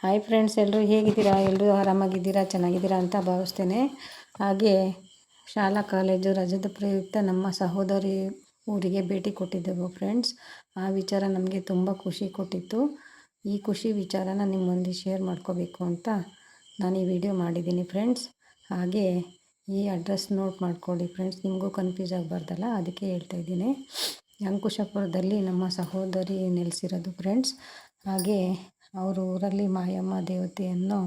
Hi friends, ಎಲ್ಲರೂ ಹೇಗಿದ್ದೀರಾ? ಎಲ್ಲರೂ ಆರಾಮಾಗಿದ್ದೀರಾ, ಚೆನ್ನಾಗಿದ್ದೀರಾ ಅಂತ ಭಾವಿಸ್ತೇನೆ. ಹಾಗೆ ಶಾಲಾ ಕಾಲೇಜು ರಜದ ಪ್ರಯುಕ್ತ ನಮ್ಮ ಸಹೋದರಿ ಊರಿಗೆ ಭೇಟಿ ಕೊಟ್ಟಿದ್ದೆವು ಫ್ರೆಂಡ್ಸ್. ಆ ವಿಚಾರ ನಮಗೆ ತುಂಬ ಖುಷಿ ಕೊಟ್ಟಿತ್ತು. ಈ ಖುಷಿ ವಿಚಾರನ ನಿಮ್ಮೊಂದಿಗೆ ಶೇರ್ ಮಾಡ್ಕೋಬೇಕು ಅಂತ ನಾನು ಈ ವಿಡಿಯೋ ಮಾಡಿದ್ದೀನಿ ಫ್ರೆಂಡ್ಸ್. ಹಾಗೆ ಈ ಅಡ್ರೆಸ್ ನೋಟ್ ಮಾಡ್ಕೊಳ್ಳಿ ಫ್ರೆಂಡ್ಸ್, ನಿಮಗೂ ಕನ್ಫ್ಯೂಸ್ ಆಗಬಾರ್ದಲ್ಲ, ಅದಕ್ಕೆ ಹೇಳ್ತಾ ಇದ್ದೀನಿ. ಅಂಕುಶಪುರದಲ್ಲಿ ನಮ್ಮ ಸಹೋದರಿ ನೆಲೆಸಿರೋದು ಫ್ರೆಂಡ್ಸ್. ಹಾಗೆ ಅವರು ಊರಲ್ಲಿ ಮಾಯಮ್ಮ ದೇವತೆಯನ್ನು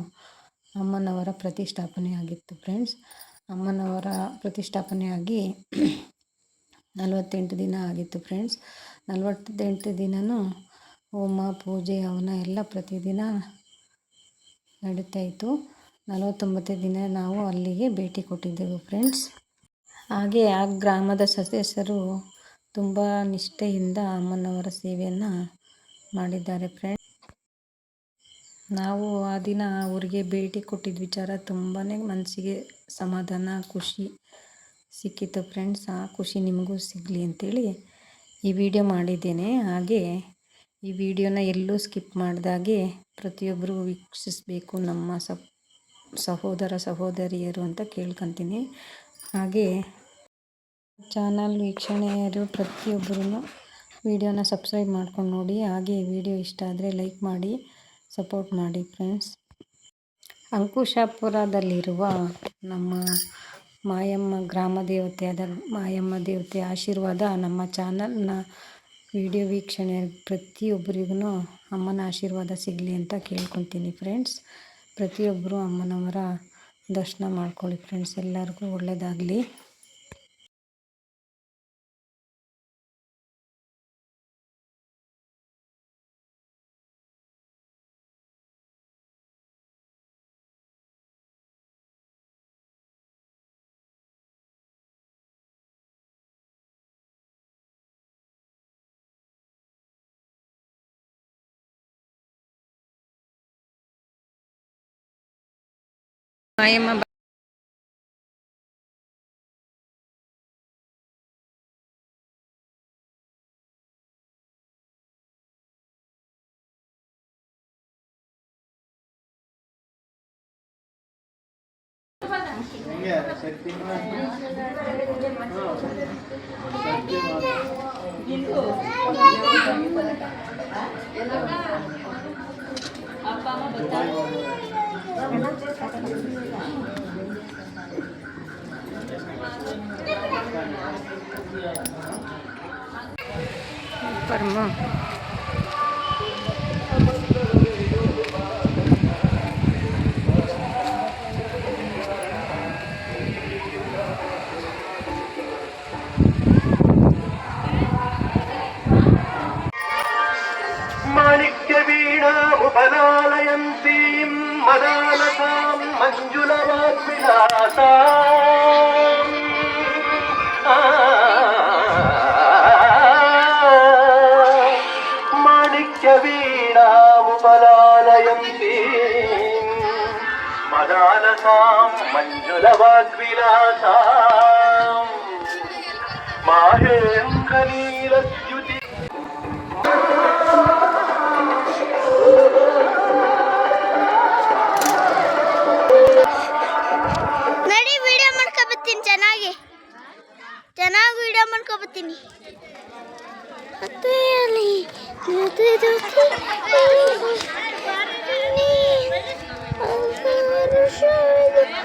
ಅಮ್ಮನವರ ಪ್ರತಿಷ್ಠಾಪನೆ ಆಗಿತ್ತು ಫ್ರೆಂಡ್ಸ್. ಅಮ್ಮನವರ ಪ್ರತಿಷ್ಠಾಪನೆಯಾಗಿ 48 ದಿನ ಆಗಿತ್ತು ಫ್ರೆಂಡ್ಸ್. 48 ದಿನವೂ ಹೋಮ ಪೂಜೆ ಹವನ ಎಲ್ಲ ಪ್ರತಿದಿನ ನಡೀತಾ ಇತ್ತು. 49ನೇ ದಿನ ನಾವು ಅಲ್ಲಿಗೆ ಭೇಟಿ ಕೊಟ್ಟಿದ್ದೆವು ಫ್ರೆಂಡ್ಸ್. ಹಾಗೆ ಆ ಗ್ರಾಮದ ಸದಸ್ಯರು ತುಂಬ ನಿಷ್ಠೆಯಿಂದ ಅಮ್ಮನವರ ಸೇವೆಯನ್ನು ಮಾಡಿದ್ದಾರೆ ಫ್ರೆಂಡ್ಸ್. ನಾವು ಆ ದಿನ ಊರಿಗೆ ಭೇಟಿ ಕೊಟ್ಟಿದ್ದ ವಿಚಾರ ತುಂಬಾ ಮನಸ್ಸಿಗೆ ಸಮಾಧಾನ, ಖುಷಿ ಸಿಕ್ಕಿತ್ತು ಫ್ರೆಂಡ್ಸ್. ಆ ಖುಷಿ ನಿಮಗೂ ಸಿಗಲಿ ಅಂತೇಳಿ ಈ ವಿಡಿಯೋ ಮಾಡಿದ್ದೇನೆ. ಹಾಗೆ ಈ ವಿಡಿಯೋನ ಎಲ್ಲೂ ಸ್ಕಿಪ್ ಮಾಡಿದಾಗೆ ಪ್ರತಿಯೊಬ್ಬರು ವೀಕ್ಷಿಸಬೇಕು ನಮ್ಮ ಸಹೋದರ ಸಹೋದರಿಯರು ಅಂತ ಕೇಳ್ಕೊತೀನಿ. ಹಾಗೆ ಚಾನಲ್ ವೀಕ್ಷಣೆಯರು ಪ್ರತಿಯೊಬ್ಬರೂ ವಿಡಿಯೋನ ಸಬ್ಸ್ಕ್ರೈಬ್ ಮಾಡ್ಕೊಂಡು ನೋಡಿ. ಹಾಗೆ ವಿಡಿಯೋ ಇಷ್ಟ ಆದರೆ ಲೈಕ್ ಮಾಡಿ, ಸಪೋರ್ಟ್ ಮಾಡಿ ಫ್ರೆಂಡ್ಸ್. ಅಂಕುಶಪುರದಲ್ಲಿರುವ ನಮ್ಮ ಮಾಯಮ್ಮ ಗ್ರಾಮ ದೇವತೆಯಾದ ಮಾಯಮ್ಮ ದೇವತೆ ಆಶೀರ್ವಾದ ನಮ್ಮ ಚಾನಲ್ನ ವಿಡಿಯೋ ವೀಕ್ಷಣೆ ಪ್ರತಿಯೊಬ್ಬರಿಗೂ ಅಮ್ಮನ ಆಶೀರ್ವಾದ ಸಿಗಲಿ ಅಂತ ಕೇಳ್ಕೊತೀನಿ ಫ್ರೆಂಡ್ಸ್. ಪ್ರತಿಯೊಬ್ಬರು ಅಮ್ಮನವರ ದರ್ಶನ ಮಾಡ್ಕೊಳ್ಳಿ ಫ್ರೆಂಡ್ಸ್, ಎಲ್ಲರಿಗೂ ಒಳ್ಳೆಯದಾಗಲಿ. ಮಾಯಮ್ಮ ಪರಮ ಮಾಣಿಕ್ಯ ವೀಣಾ ಉಪಲಾಲಯಂತೀಂ ಮದಾಲಸಾಂ ಮಂಜುಳವಾಗ್ವಿಲಾಸಾ ಮಾಣಿಕ್ಯ ವೀಣಾ ಉಪಲಾಲಯಂತೀಂ ಮದಾಲಸಾಂ ಮಂಜುಳವಾಗ್ವಿಲಾಸಾ ಮಾಹೇಂದ್ರ ನೀಲದ್ಯುತಿ ನಡಿ ವಿಡಿಯೋ ಮಾಡ್ಕೊಬತ್ತೀನಿ, ಚೆನ್ನಾಗಿ ವಿಡಿಯೋ ಮಾಡ್ಕೊಬತ್ತೀನಿ.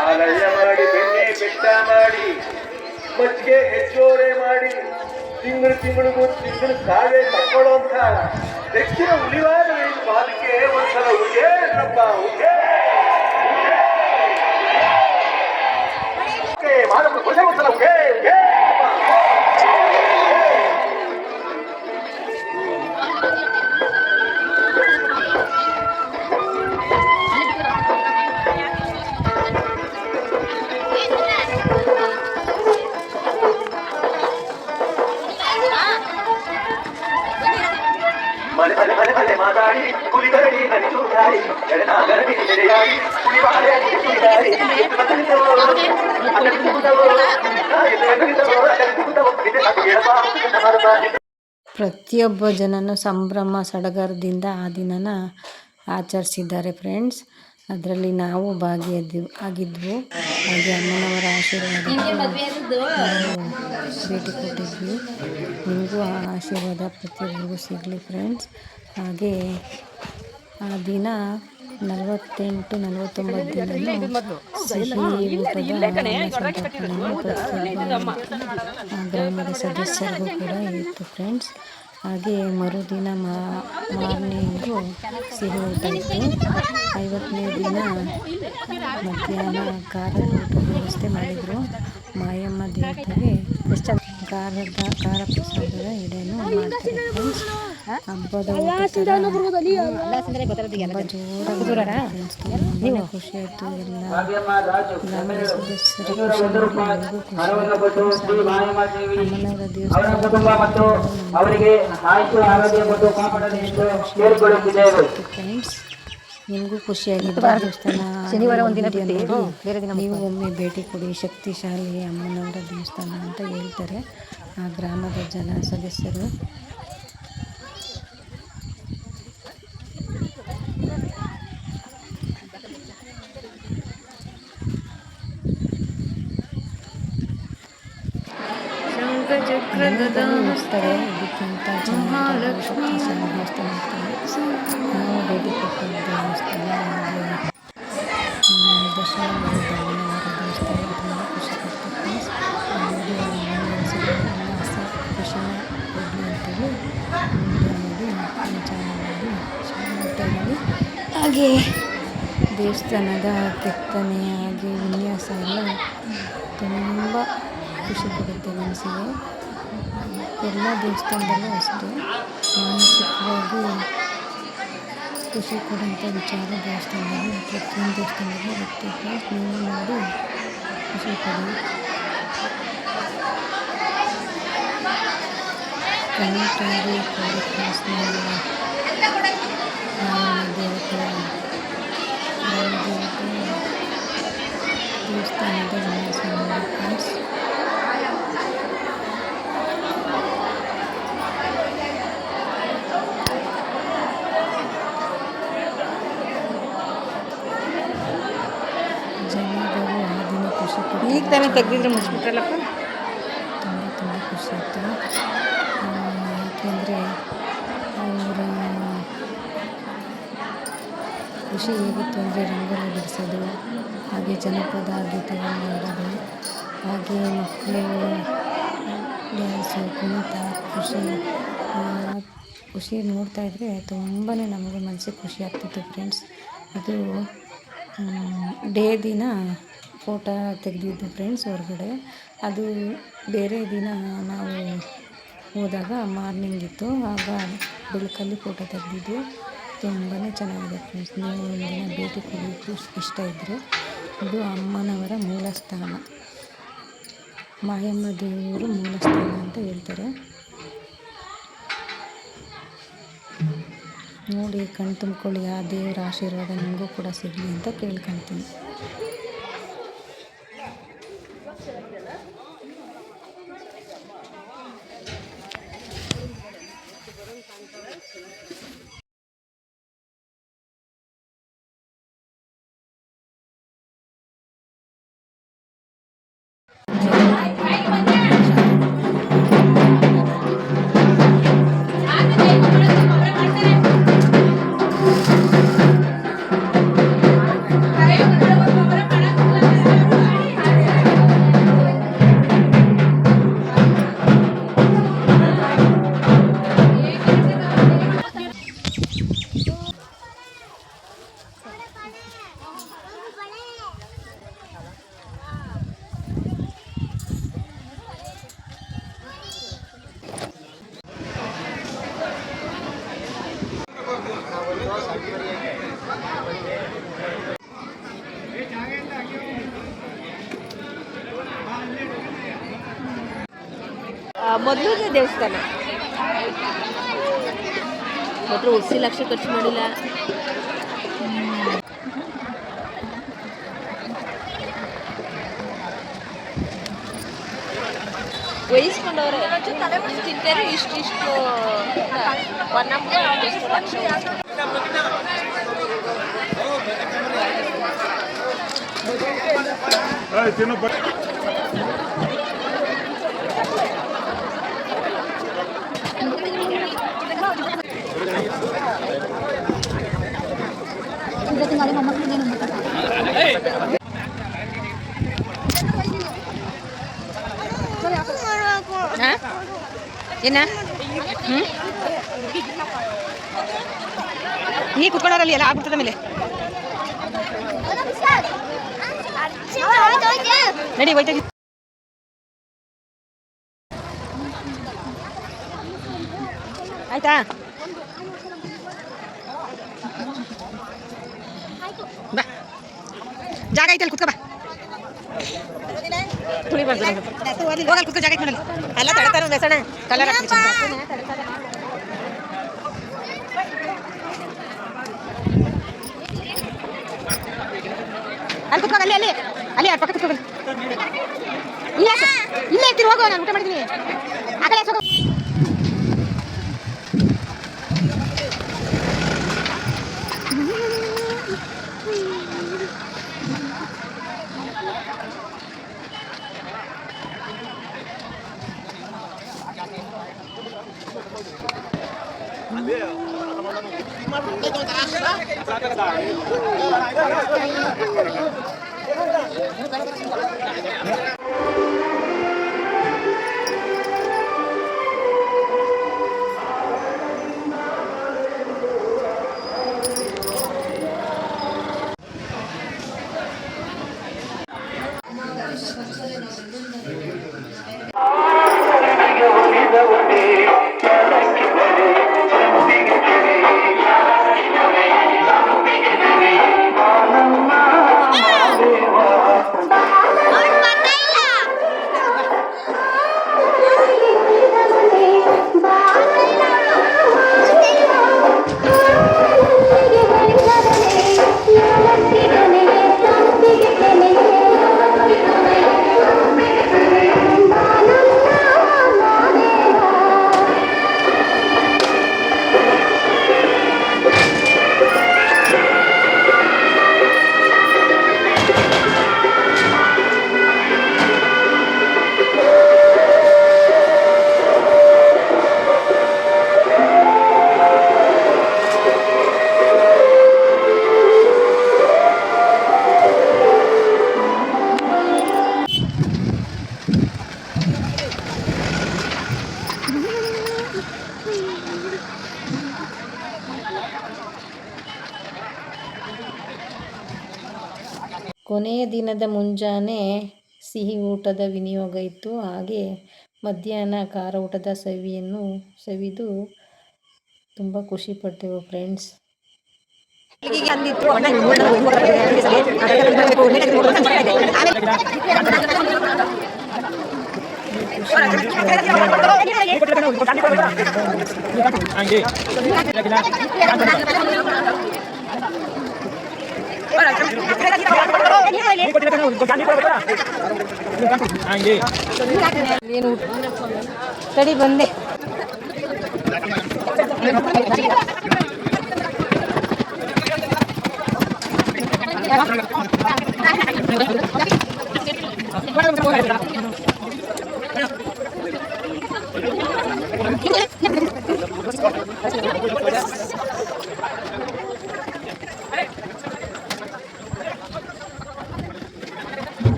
ಆಲಯ ಮಾಡಿ ಬೆಣ್ಣೆ ಬೆಟ್ಟ ಮಾಡಿ ಮಜ್ಜಿಗೆ ಹೆಚ್ಚೋರೆ ಮಾಡಿ ತಿಂಗಳಿಗೂ ಕಾವೇ ತಕ್ಕೊಳ್ಳುವಂತ ದಕ್ಷಿಣ ಉಳಿವಾದ ಬಾಲಿಕೆ ಒಂದ್ಸಲ ಉಗೆ ನಪ್ಪ ಉಗೆ ಮಾಲಕ ಕೊನೆ ಒಂದ್ಸಲ ಉಗೆ ಉಗೆ ಮಾತಾಡಿ ಕುಳಿಗರಡಿ ನದಿ ಚೂಟಾಡಿ ಎಡನಾಗರಡಿ ಎಡೆಯಾಡಿ ಕುಳಿಬಾಳೆ ಕುಳಿದಾಡಿ ಪ್ರತಿಯೊಬ್ಬ ಜನನು ಸಂಭ್ರಮ ಸಡಗರದಿಂದ ಆ ದಿನನ ಆಚರಿಸಿದ್ದಾರೆ ಫ್ರೆಂಡ್ಸ್. ಅದರಲ್ಲಿ ನಾವು ಆಗಿದ್ವು. ಹಾಗೆ ಅಮ್ಮನವರ ಆಶೀರ್ವಾದ ನಾವು ಭೇಟಿ ಕೊಟ್ಟಿದ್ವಿ. ನಿಮಗೂ ಆ ಆಶೀರ್ವಾದ ಪ್ರತಿಯೊಬ್ಬರಿಗೂ ಸಿಗಲಿ ಫ್ರೆಂಡ್ಸ್. ಹಾಗೆ ಆ ದಿನ 48-49 ದಿನ ಸಿಹಿ ಊಟದ ಗ್ರಾಮದ ಸದಸ್ಯರಿಗೂ ಕೂಡ ಇತ್ತು ಫ್ರೆಂಡ್ಸ್. ಹಾಗೆ ಮರುದಿನ ಮಾರ್ನಿಂಗು ಸಿಹಿ ಊಟ ಇತ್ತು. 50ನೇ ದಿನ ಮಧ್ಯಾಹ್ನ ಖಾರದ ಊಟದ ವ್ಯವಸ್ಥೆ ಮಾಡಿದರು. ಮಾಯಮ್ಮ ದೇವತೆಗೆ ಖಾರ ಪ್ರಸಾದದ ಎಡೆಯನ್ನು ಮಾಡ್ತಾರೆ ಫ್ರೆಂಡ್ಸ್. ಹಬ್ಬದ ತುಂಬ ಖುಷಿ ಆಯಿತು. ಎಲ್ಲ ಗ್ರಾಮದ ಸದಸ್ಯರು ಅಮ್ಮನವರ ಫ್ರೆಂಡ್ಸ್. ನಿಮಗೂ ಖುಷಿಯಾಗಿದ್ದು ದೇವಸ್ಥಾನ ಶನಿವಾರ ಒಂದಿನ ನೀವು ಒಮ್ಮೆ ಭೇಟಿ ಕೊಡಿ. ಶಕ್ತಿಶಾಲಿ ಅಮ್ಮನವರ ದೇವಸ್ಥಾನ ಅಂತ ಹೇಳ್ತಾರೆ ಆ ಗ್ರಾಮದ ಸದಸ್ಯರು. ಇರ್ತಾರೆ ಇದಕ್ಕಿಂತ ಶಕ್ತಿಶಾಲಿ ದೇವಸ್ಥಾನ ನಾವು ಭೇಟಿ ಕೊಟ್ಟ ದೇವಸ್ಥಾನ. ದರ್ಶನ ಮಾಡಿದ ದೇವಸ್ಥಾನ ತುಂಬ ಖುಷಿ ಪಡ್ತು ಫ್ರೆಂಡ್ಸ್. ಖುಷಿನ ಕೊಡಲಿ ಅಂತೇಳಿ ನೋಡಿ ಚಾನಲಲ್ಲಿ. ಹಾಗೆ ದೇವಸ್ಥಾನದ ಕೆತ್ತನೆ ಹಾಗೆ ವಿನ್ಯಾಸ ಎಲ್ಲ ತುಂಬ ಖುಷಿ ಕೊಡುತ್ತೆ ಮನಸ್ಸಿಗೆ. ಎಲ್ಲ ದೇವಸ್ಥಾನದಲ್ಲೂ ಅಷ್ಟೇ ಮಾನಸಿಕವಾಗಿ ಖುಷಿ ಕೊಡುವಂಥ ವಿಚಾರ ದೇವಸ್ಥಾನದಲ್ಲಿ ಪ್ರತಿಯೊಂದು ದೇವಸ್ಥಾನದಲ್ಲೂ ಇರುತ್ತೆ. ನೀವು ನೋಡಿ ಖುಷಿ ಪಡಿ. ಕನ್ನಡಿ ದೇವಸ್ಥಾನದ ವಿನ್ಯಾಸ ನೋಡಿ ಫ್ರೆಂಡ್ಸ್. ಜನಗಳು ಆ ದಿನ ಖುಷಿ ಪಟ್ಟು ಈಗ ತಾನೇ ತೆಗೆದಿದ್ರೆ ಮುಗಿಸ್ಬಿಟ್ರಲ್ಲಪ್ಪ. ತುಂಬ ಖುಷಿ ಆಯಿತು. ಯಾಕೆಂದರೆ ಅವರ ಖುಷಿ ಹೇಗಿತ್ತು ಅಂದರೆ ರಂಗೋಲಿ ಬಿಡಿಸೋದು, ಹಾಗೆ ಜನಪದ ಗೀತೆಗಳನ್ನು ಹಾಡೋದು, ಹಾಗೆ ಮಕ್ಕಳು ಡ್ಯಾನ್ಸು ಕುಣಿತ ಖುಷಿ ನೋಡ್ತಾಯಿದ್ರೆ ತುಂಬಾ ನಮಗೆ ಮನಸ್ಸಿಗೆ ಖುಷಿ ಆಗ್ತಿತ್ತು ಫ್ರೆಂಡ್ಸ್. ಇದು ಡೇ ದಿನ ಫೋಟೋ ತೆಗೆದಿದ್ದು ಫ್ರೆಂಡ್ಸ್ ಹೊರಗಡೆ. ಅದು ಬೇರೆ ದಿನ ನಾವು ಹೋದಾಗ ಮಾರ್ನಿಂಗ್ ಇತ್ತು, ಆಗ ಬೆಳಕಲ್ಲಿ ಫೋಟೋ ತೆಗೆದಿದ್ದು. ತುಂಬಾ ಚೆನ್ನಾಗಿದೆ ಫ್ರೆಂಡ್ಸ್. ನೀವು ಒಂದಿನ ಭೇಟಿ ಕೊಡೋದು ಇಷ್ಟ ಇದ್ದರೆ ಇದು ಅಮ್ಮನವರ ಮೂಲಸ್ಥಾನ, ಮಾಯಮ್ಮ ದೇವರು ಮೂಲಸ್ಥಾನ ಅಂತ ಹೇಳ್ತಾರೆ. ನೋಡಿ ಕಣ್ ತುಂಬಿಕೊಳ್ಳಿ. ಆ ದೇವರ ಆಶೀರ್ವಾದ ನಿಮಗೂ ಕೂಡ ಸಿಗಲಿ ಅಂತ ಕೇಳ್ಕೊತೀನಿ. ಮೊದಲನೇ ದೇವಸ್ಥಾನ ಮಾತ್ರ ಉಳಿಸಿ ಲಕ್ಷ ಖರ್ಚು ಮಾಡಿಲ್ಲ. ವಹಿಸ್ಕೊಂಡವ್ರೆ ತಿಂತಾರೆ ಇಷ್ಟು 1 ಲಕ್ಷ ಏನ ನೀ ಕುತ್ಕೊಳ್ಳೋರಲ್ಲಿ ಎಲ್ಲ ಆಗ್ಬಿಡ್ತದ ಮೇಲೆ ನಡಿ ಹೋಯ್ತಾ ಆಯ್ತಾ ಬಾ ಜಾಗ ಐತಲ್ಲಿ ಕುತ್ಕೋ ಬಾ ಹೋಗಲ್ಲಿ ಕುತ್ಕೋ ಜಾಗ ಐತೆ ನೋಡಲ್ಲಿ ಎಲ್ಲ ತಡತಾರ ಬೆಸಣ ಕಲರ್ ಅಲ್ಲಿ ಕುತ್ಕೋ ಅಲ್ಲಿ ಅಲ್ಲಿ ಅಲ್ಲಿ ಪಕ್ಕ ಕುತ್ಕೋ ಇಲ್ಲ ಇಲ್ಲೇ ಇರ್ತೀರಿ ಹೋಗೋ ನಾನು ಊಟ ಮಾಡಿದ್ದೀನಿ ಆ ಕಡೆ ಹೋಗೋ ಕೊನೆಯ ದಿನದ ಮುಂಜಾನೆ ಸಿಹಿ ಊಟದ ವಿನಿಯೋಗ ಇತ್ತು. ಹಾಗೆ ಮಧ್ಯಾಹ್ನ ಖಾರ ಊಟದ ಸವಿದು ತುಂಬ ಖುಷಿ ಪಡ್ತೇವೆ ಫ್ರೆಂಡ್ಸ್. ತಡಿ ಬಂದೆ.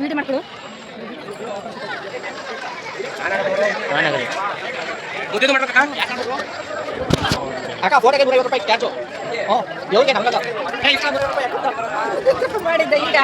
ವಿಡಿಯೋ ಮಾಡ್ಕೊಡು. ಅಕ್ಕ ಫೋಟೋಗೆ 150 ರೂಪಾಯಿ ಕ್ಯಾಚು. ಯೋಗಿಗೆ ನಮ್ಗದು ಮಾಡಿದ್ದ ಈಗ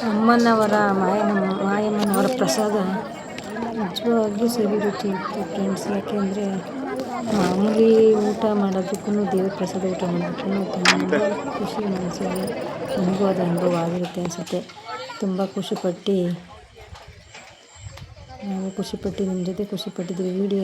ಅಮ್ಮನವರ ಮಾಯಮ್ಮನವರ ಪ್ರಸಾದ ನಿಜವಾಗಿಯೂ ಸವಿ ರುಚಿ ಇತ್ತು ಫ್ರೆಂಡ್ಸ್. ಯಾಕೆಂದರೆ ಮಾಮೂಲಿ ಊಟ ಮಾಡೋದಕ್ಕೂ ದೇವ್ರ ಪ್ರಸಾದ ಊಟ ಮಾಡೋದಕ್ಕೂ ತುಂಬ ಖುಷಿ ಮನಸ್ಸಿಗೆ. ನನಗೂ ಅದು ಅನುಭವ ಆಗಿರುತ್ತೆ ಅನಿಸುತ್ತೆ. ತುಂಬ ಖುಷಿಪಟ್ಟು ನಾವು ಖುಷಿಪಟ್ಟು ನಿಮ್ಮ ಜೊತೆ ಖುಷಿಪಟ್ಟಿದ್ದೀವಿ. ವಿಡಿಯೋ